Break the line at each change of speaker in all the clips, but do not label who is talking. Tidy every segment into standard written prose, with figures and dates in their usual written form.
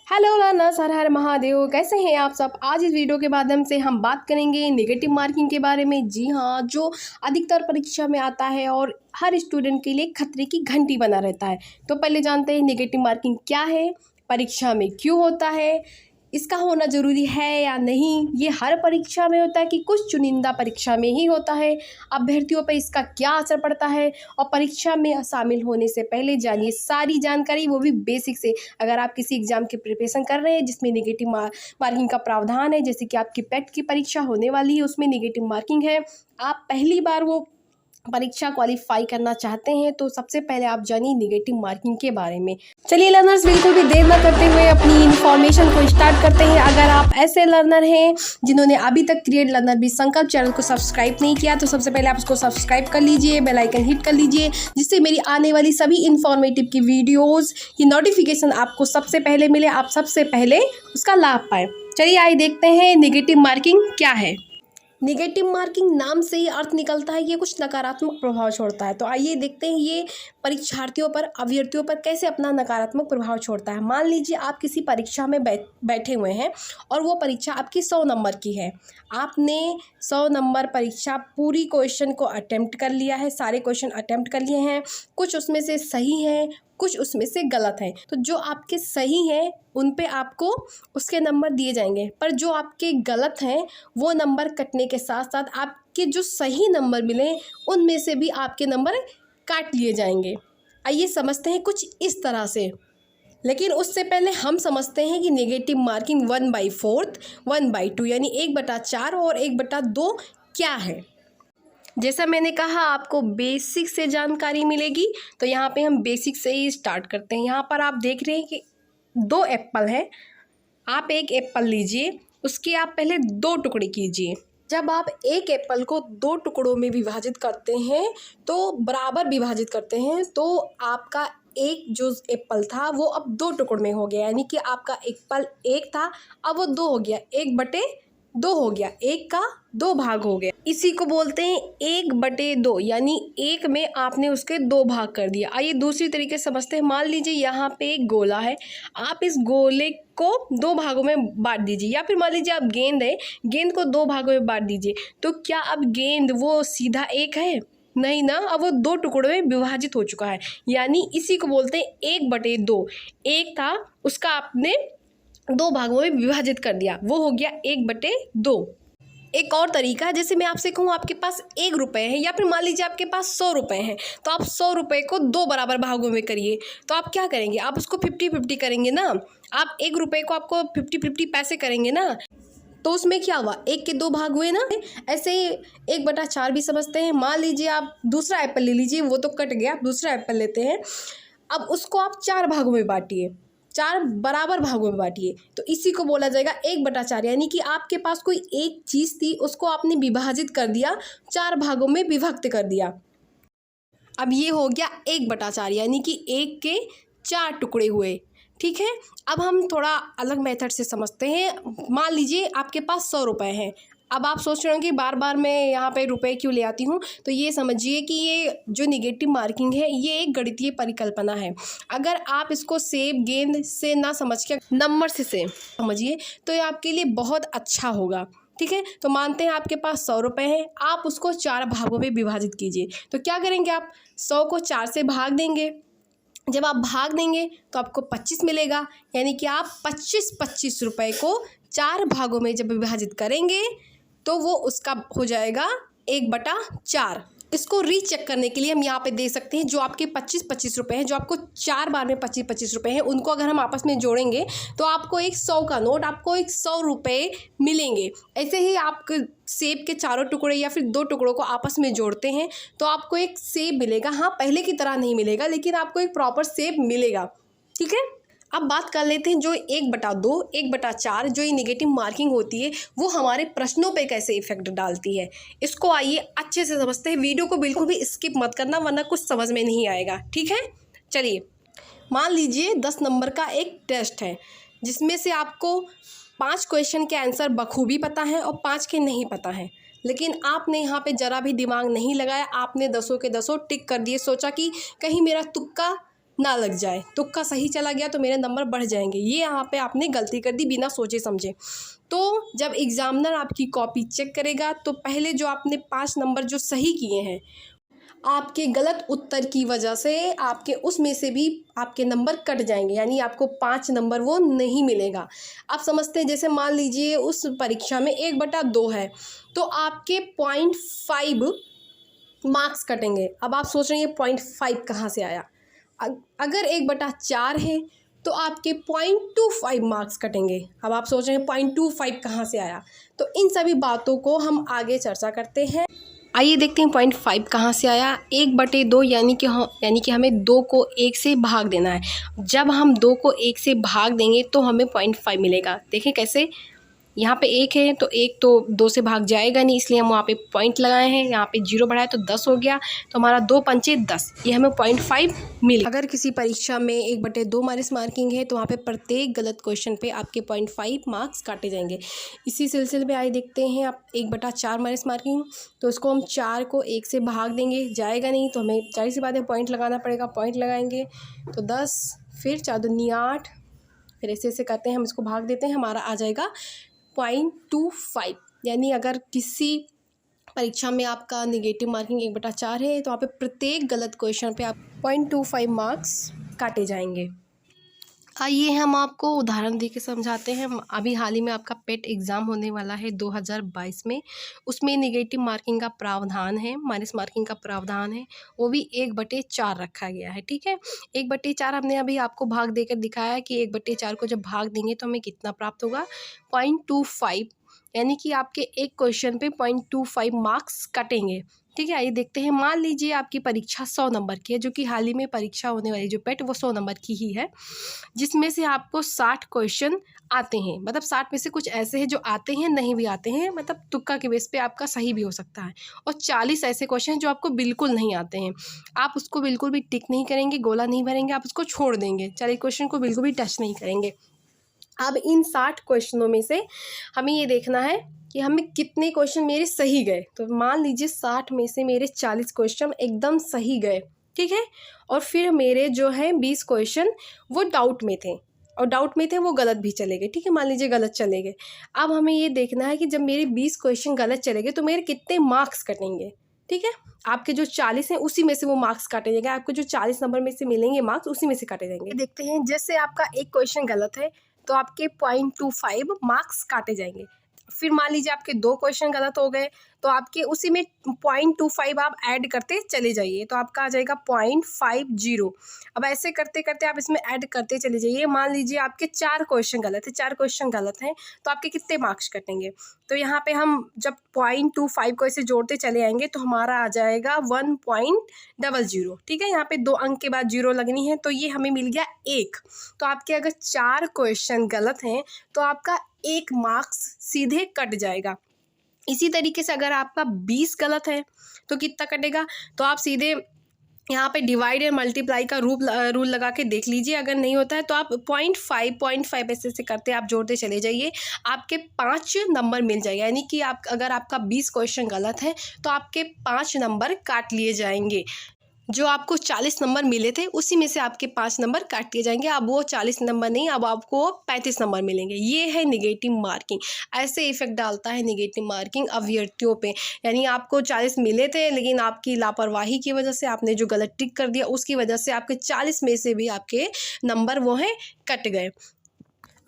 Hello learners, हर हर महादेव। कैसे हैं आप सब। आज इस वीडियो के माध्यम से हम बात करेंगे नेगेटिव मार्किंग के बारे में। जी हाँ, जो अधिकतर परीक्षा में आता है और हर स्टूडेंट के लिए खतरे की घंटी बना रहता है। तो पहले जानते हैं नेगेटिव मार्किंग क्या है, परीक्षा में क्यों होता है, इसका होना ज़रूरी है या नहीं। ये हर परीक्षा में होता है कि कुछ चुनिंदा परीक्षा में ही होता है। अभ्यर्थियों पर इसका क्या असर पड़ता है और परीक्षा में शामिल होने से पहले जानिए सारी जानकारी, वो भी बेसिक से। अगर आप किसी एग्ज़ाम की प्रिपरेशन कर रहे हैं जिसमें नेगेटिव मार्किंग का प्रावधान है, जैसे कि आपकी पेट की परीक्षा होने वाली है, उसमें नेगेटिव मार्किंग है, आप पहली बार वो परीक्षा क्वालिफाई करना चाहते हैं, तो सबसे पहले आप जानिए नेगेटिव मार्किंग के बारे में। चलिए लर्नर्स, बिल्कुल भी देर न करते हुए अपनी इन्फॉर्मेशन को स्टार्ट करते हैं। अगर आप ऐसे लर्नर हैं जिन्होंने अभी तक क्रिएट लर्नर भी संकल्प चैनल को सब्सक्राइब नहीं किया, तो सबसे पहले आप उसको सब्सक्राइब कर लीजिए, बेल आइकन हिट कर लीजिए, जिससे मेरी आने वाली सभी इन्फॉर्मेटिव की वीडियोज़ की नोटिफिकेशन आपको सबसे पहले मिले, आप सबसे पहले उसका लाभ पाएँ। चलिए आइए देखते हैं नेगेटिव मार्किंग क्या है। नेगेटिव मार्किंग नाम से ही अर्थ निकलता है, ये कुछ नकारात्मक प्रभाव छोड़ता है। तो आइए देखते हैं ये परीक्षार्थियों पर, अभ्यर्थियों पर कैसे अपना नकारात्मक प्रभाव छोड़ता है। मान लीजिए आप किसी परीक्षा में बैठे हुए हैं और वो परीक्षा आपकी 100 नंबर की है। आपने 100 नंबर परीक्षा पूरी क्वेश्चन को अटेम्प्ट कर लिया है, सारे क्वेश्चन अटेम्प्ट कर लिए हैं। कुछ उसमें से सही हैं, कुछ उसमें से गलत हैं। तो जो आपके सही हैं उन पे आपको उसके नंबर दिए जाएंगे, पर जो आपके गलत हैं वो नंबर कटने के साथ साथ आपके जो सही नंबर मिले उनमें से भी आपके नंबर काट लिए जाएंगे। आइए समझते हैं कुछ इस तरह से। लेकिन उससे पहले हम समझते हैं कि नेगेटिव मार्किंग 1/4, 1/2 यानी 1/4 और 1/2 क्या है। जैसा मैंने कहा आपको बेसिक से जानकारी मिलेगी, तो यहाँ पे हम बेसिक से ही स्टार्ट करते हैं। यहाँ पर आप देख रहे हैं कि 2 एप्पल हैं। आप एक एप्पल लीजिए, उसके आप पहले 2 टुकड़े कीजिए। जब आप एक एप्पल को 2 टुकड़ों में विभाजित करते हैं, तो बराबर विभाजित करते हैं, तो आपका एक जो एप्पल था वो अब 2 टुकड़ों में हो गया। यानी कि आपका एप्पल 1 था, अब वो 2 हो गया, 1/2 हो गया, 1 का 2 भाग हो गया। इसी को बोलते हैं 1/2, यानी 1 में आपने उसके 2 भाग कर दिया। आइए दूसरी तरीके से समझते हैं। मान लीजिए यहाँ पे एक गोला है, आप इस गोले को 2 भागों में बांट दीजिए, या फिर मान लीजिए आप गेंद है, गेंद को 2 भागों में बांट दीजिए। तो क्या अब गेंद वो सीधा 1 है? नहीं ना, अब वो 2 टुकड़ों में विभाजित हो चुका है। यानी इसी को बोलते हैं 1/2। 1 था, उसका आपने 2 भागों में विभाजित कर दिया, वो हो गया 1/2। एक और तरीका है, जैसे मैं आपसे कहूँ आपके पास 1 रुपये है, या फिर मान लीजिए आपके पास 100 रुपये हैं, तो आप 100 रुपये को 2 बराबर भागों में करिए। तो आप क्या करेंगे, आप उसको 50-50 करेंगे ना। आप 1 रुपये को आपको 50-50 पैसे करेंगे ना, तो उसमें क्या हुआ, 1 के 2 भाग हुए ना। ऐसे 1/4 भी समझते हैं। मान लीजिए आप दूसरा एप्पल ले लीजिए, वो तो कट गया, आप दूसरा एप्पल लेते हैं। अब उसको आप 4 भागों में बांटिए, 4 बराबर भागों में बांटिए, तो इसी को बोला जाएगा 1/4। यानी कि आपके पास कोई एक चीज़ थी, उसको आपने विभाजित कर दिया, 4 भागों में विभक्त कर दिया। अब ये हो गया 1/4, यानी कि 1 के 4 टुकड़े हुए। ठीक है, अब हम थोड़ा अलग मेथड से समझते हैं। मान लीजिए आपके पास 100 रुपये हैं। अब आप सोच रहे हो कि बार बार मैं यहाँ पे रुपए क्यों ले आती हूँ, तो ये समझिए कि ये जो नेगेटिव मार्किंग है ये एक गणितीय परिकल्पना है। अगर आप इसको सेब गेंद से ना समझ के नंबर से समझिए, तो ये आपके लिए बहुत अच्छा होगा। ठीक है, तो मानते हैं आपके पास 100 रुपये हैं, आप उसको 4 भागों में विभाजित कीजिए। तो क्या करेंगे, आप 100 को 4 से भाग देंगे। जब आप भाग देंगे तो आपको 25 मिलेगा, यानी कि आप 25 रुपये को 4 भागों में जब विभाजित करेंगे तो वो उसका हो जाएगा 1/4। इसको रीचेक करने के लिए हम यहाँ पे दे सकते हैं, जो आपके 25 रुपये हैं, जो आपको 4 बार में 25 रुपये हैं, उनको अगर हम आपस में जोड़ेंगे तो आपको एक 100 का नोट, आपको एक 100 रुपये मिलेंगे। ऐसे ही आप सेब के चारों टुकड़े या फिर 2 टुकड़ों को आपस में जोड़ते हैं तो आपको एक सेब मिलेगा। हाँ, पहले की तरह नहीं मिलेगा, लेकिन आपको एक प्रॉपर सेब मिलेगा। ठीक है, अब बात कर लेते हैं जो 1/2, 1/4 जो ये नेगेटिव मार्किंग होती है वो हमारे प्रश्नों पे कैसे इफेक्ट डालती है। इसको आइए अच्छे से समझते हैं। वीडियो को बिल्कुल भी स्किप मत करना, वरना कुछ समझ में नहीं आएगा। ठीक है, चलिए मान लीजिए 10 नंबर का एक टेस्ट है, जिसमें से आपको 5 क्वेश्चन के आंसर बखूबी पता है और 5 के नहीं पता है। लेकिन आपने यहाँ पे ज़रा भी दिमाग नहीं लगाया, आपने 10 के 10 टिक कर दिए। सोचा कि कहीं मेरा तुक्का ना लग जाए, तुक्का सही चला गया तो मेरे नंबर बढ़ जाएंगे। ये यहाँ पे आपने गलती कर दी बिना सोचे समझे। तो जब एग्ज़ामिनर आपकी कॉपी चेक करेगा तो पहले जो आपने 5 नंबर जो सही किए हैं, आपके गलत उत्तर की वजह से आपके उसमें से भी आपके नंबर कट जाएंगे, यानी आपको 5 नंबर वो नहीं मिलेगा। आप समझते हैं, जैसे मान लीजिए उस परीक्षा में 1/2 है तो आपके 0.5 मार्क्स कटेंगे। अब आप सोच रहे हैं 0.5 कहाँ से आया। अगर 1/4 है तो आपके 0.25 मार्क्स कटेंगे। अब आप सोच रहे हैं 0.25 कहाँ से आया। तो इन सभी बातों को हम आगे चर्चा करते हैं। आइए देखते हैं 0.5 कहाँ से आया। 1/2 यानी कि हमें 2 को 1 से भाग देना है। जब हम 2 को 1 से भाग देंगे तो हमें 0.5 मिलेगा। देखें कैसे, यहाँ पे 1 है तो 1 तो 2 से भाग जाएगा नहीं, इसलिए हम वहाँ पे पॉइंट लगाए हैं। यहाँ पे 0 बढ़ाए तो 10 हो गया, तो हमारा 2 पंचे 10, ये हमें 0.5 मिले। अगर किसी परीक्षा में 1/2 माइनस मार्किंग है तो वहाँ पे प्रत्येक गलत क्वेश्चन पे आपके 0.5 मार्क्स काटे जाएंगे। इसी सिलसिले में आइए देखते हैं आप 1/4 माइनस मार्किंग, तो इसको हम 4 को 1 से भाग देंगे, जाएगा नहीं तो हमें जाहिर सी बात है पॉइंट लगाना पड़ेगा। पॉइंट लगाएंगे तो 10, फिर 4 दूनी 8, फिर ऐसे ऐसे करते हैं हम इसको भाग देते हैं, हमारा आ जाएगा 0.25। यानी अगर किसी परीक्षा में आपका नेगेटिव मार्किंग 1/4 है तो वहाँ पे प्रत्येक गलत क्वेश्चन पे आप 0.25 मार्क्स काटे जाएंगे। आइए हम आपको उदाहरण दे के समझाते हैं। अभी हाल ही में आपका पेट एग्ज़ाम होने वाला है 2022 में, उसमें नेगेटिव मार्किंग का प्रावधान है, माइनस मार्किंग का प्रावधान है, वो भी 1/4 रखा गया है। ठीक है, 1/4 हमने अभी आपको भाग देकर दिखाया है कि 1/4 को जब भाग देंगे तो हमें कितना प्राप्त होगा, 0.25, यानी कि आपके एक क्वेश्चन पे 0.25 मार्क्स कटेंगे। ठीक है, आइए देखते हैं। मान लीजिए आपकी परीक्षा 100 नंबर की है, जो कि हाल ही में परीक्षा होने वाली जो पेट वो 100 नंबर की ही है, जिसमें से आपको 60 क्वेश्चन आते हैं। मतलब 60 में से कुछ ऐसे हैं जो आते हैं, नहीं भी आते हैं, मतलब तुक्का के बेस पे आपका सही भी हो सकता है, और 40 ऐसे क्वेश्चन हैं जो आपको बिल्कुल नहीं आते हैं। आप उसको बिल्कुल भी टिक नहीं करेंगे, गोला नहीं भरेंगे, आप उसको छोड़ देंगे, 40 क्वेश्चन को बिल्कुल भी टच नहीं करेंगे। अब इन 60 क्वेश्चनों में से हमें ये देखना है कि हमें कितने क्वेश्चन मेरे सही गए। तो मान लीजिए 60 में से मेरे 40 क्वेश्चन एकदम सही गए, ठीक है, और फिर मेरे जो हैं 20 क्वेश्चन वो डाउट में थे, और डाउट में थे वो गलत भी चले गए। ठीक है, मान लीजिए गलत चले गए। अब हमें ये देखना है कि जब मेरे 20 क्वेश्चन गलत चले गए तो मेरे कितने मार्क्स कटेंगे। ठीक है, आपके जो 40 हैं उसी में से वो मार्क्स काटे जाएंगे, आपको जो 40 नंबर में से मिलेंगे मार्क्स उसी में से काटे जाएंगे। देखते हैं, जैसे आपका एक क्वेश्चन गलत है तो आपके 0.25 मार्क्स काटे जाएंगे। फिर मान लीजिए आपके 2 क्वेश्चन गलत हो गए तो आपके उसी में 0.25 आप ऐड करते चले जाइए, तो आपका आ जाएगा 0.50। अब ऐसे करते करते आप इसमें ऐड करते चले जाइए। मान लीजिए आपके 4 क्वेश्चन गलत है, 4 क्वेश्चन गलत हैं तो आपके कितने मार्क्स कटेंगे। तो यहाँ पे हम जब 0.25 को ऐसे जोड़ते चले आएंगे तो हमारा आ जाएगा 1.00। ठीक है, यहाँ पे 2 अंक के बाद 0 लगनी है, तो ये हमें मिल गया 1। तो आपके अगर 4 क्वेश्चन गलत हैं तो आपका 1 मार्क्स सीधे कट जाएगा। इसी तरीके से अगर आपका 20 गलत है तो कितना कटेगा, तो आप सीधे यहाँ पे डिवाइड एंड मल्टीप्लाई का रूल लगा के देख लीजिए। अगर नहीं होता है तो आप 0.5 ऐसे करते आप जोड़ते चले जाइए, आपके 5 नंबर मिल जाएगा। यानी कि आप अगर आपका 20 क्वेश्चन गलत है तो आपके 5 नंबर काट लिए जाएंगे। जो आपको 40 नंबर मिले थे उसी में से आपके 5 नंबर काट दिए जाएंगे। अब वो 40 नंबर नहीं, अब आपको 35 नंबर मिलेंगे। ये है नेगेटिव मार्किंग। ऐसे इफेक्ट डालता है नेगेटिव मार्किंग अभ्यर्थियों पे। यानी आपको 40 मिले थे लेकिन आपकी लापरवाही की वजह से, आपने जो गलत टिक कर दिया उसकी वजह से आपके 40 में से भी आपके नंबर वो हैं कट गए।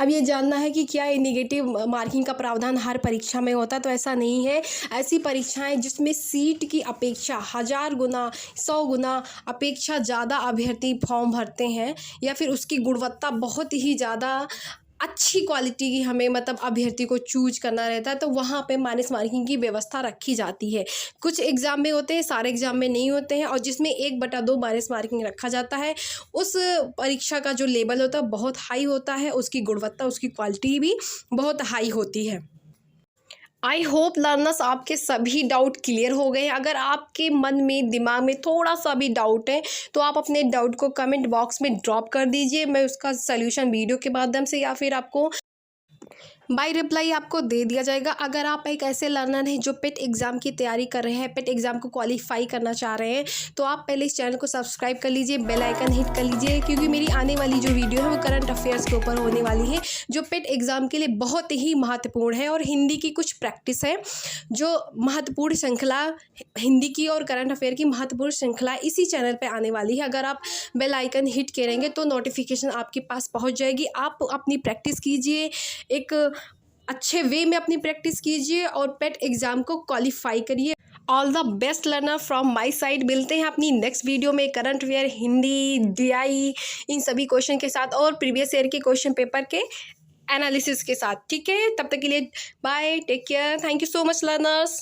अब ये जानना है कि क्या ये नेगेटिव मार्किंग का प्रावधान हर परीक्षा में होता है, तो ऐसा नहीं है। ऐसी परीक्षाएं जिसमें सीट की अपेक्षा 1000 गुना 100 गुना अपेक्षा ज़्यादा अभ्यर्थी फॉर्म भरते हैं, या फिर उसकी गुणवत्ता बहुत ही ज़्यादा अच्छी क्वालिटी की हमें मतलब अभ्यर्थी को चूज करना रहता है, तो वहाँ पे माइनस मार्किंग की व्यवस्था रखी जाती है। कुछ एग्ज़ाम में होते हैं, सारे एग्ज़ाम में नहीं होते हैं, और जिसमें 1/2 माइनस मार्किंग रखा जाता है उस परीक्षा का जो लेवल होता है बहुत हाई होता है, उसकी गुणवत्ता उसकी क्वालिटी भी बहुत हाई होती है। आई होप लर्नर्स आपके सभी डाउट क्लियर हो गए हैं। अगर आपके मन में दिमाग में थोड़ा सा भी डाउट है तो आप अपने डाउट को कमेंट बॉक्स में ड्रॉप कर दीजिए, मैं उसका सल्यूशन वीडियो के माध्यम से या फिर आपको बाय रिप्लाई आपको दे दिया जाएगा। अगर आप एक ऐसे लर्नर हैं जो पेट एग्ज़ाम की तैयारी कर रहे हैं, पेट एग्ज़ाम को क्वालिफाई करना चाह रहे हैं, तो आप पहले इस चैनल को सब्सक्राइब कर लीजिए, बेल आइकन हिट कर लीजिए, क्योंकि मेरी आने वाली जो वीडियो है वो करंट अफेयर्स के ऊपर होने वाली है, जो पेट एग्ज़ाम के लिए बहुत ही महत्वपूर्ण है। और हिंदी की कुछ प्रैक्टिस है, जो महत्वपूर्ण श्रृंखला हिंदी की और करंट अफेयर की महत्वपूर्ण श्रृंखला इसी चैनल पे आने वाली है। अगर आप बेल आइकन हिट करेंगे तो नोटिफिकेशन आपके पास पहुंच जाएगी। आप अपनी प्रैक्टिस कीजिए, एक अच्छे वे में अपनी प्रैक्टिस कीजिए और पेट एग्ज़ाम को क्वालिफाई करिए। All the best learner from my side. मिलते हैं अपनी नेक्स्ट वीडियो में करंट अफेयर, हिंदी, DI, इन सभी क्वेश्चन के साथ और प्रीवियस ईयर के क्वेश्चन पेपर के एनालिसिस के साथ। ठीक है, तब तक के लिए bye, take care, thank you so much learners.